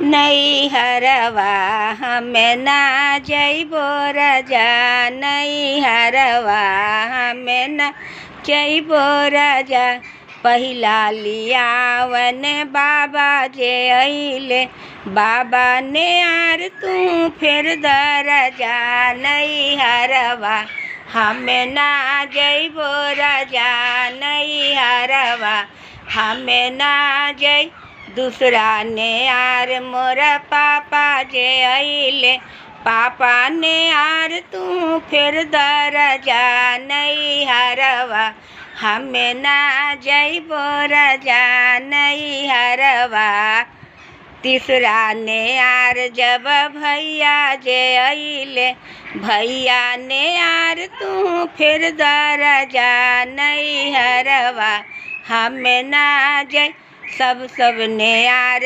नैहरवा हमें ना जइबो राजा, नैहरवा हमें ना जइबो राजा। पहिला लियावन बाबा जे अइले, बाबा ने आर तू फिर दरजा। नैहरवा हमें ना जइबो राजा, नैहरवा हमें ना जइ। दूसरा ने आर मोरा पापा जे अइले, पापा ने आर तू फिर दरजा। नैहरवा हमें ना जइबो राजा, नैहरवा। तीसरा ने आर जब भैया जे अइले, भैया ने आर तू फिर दरजा। नैहरवा हमें ना जइ। सब ने आर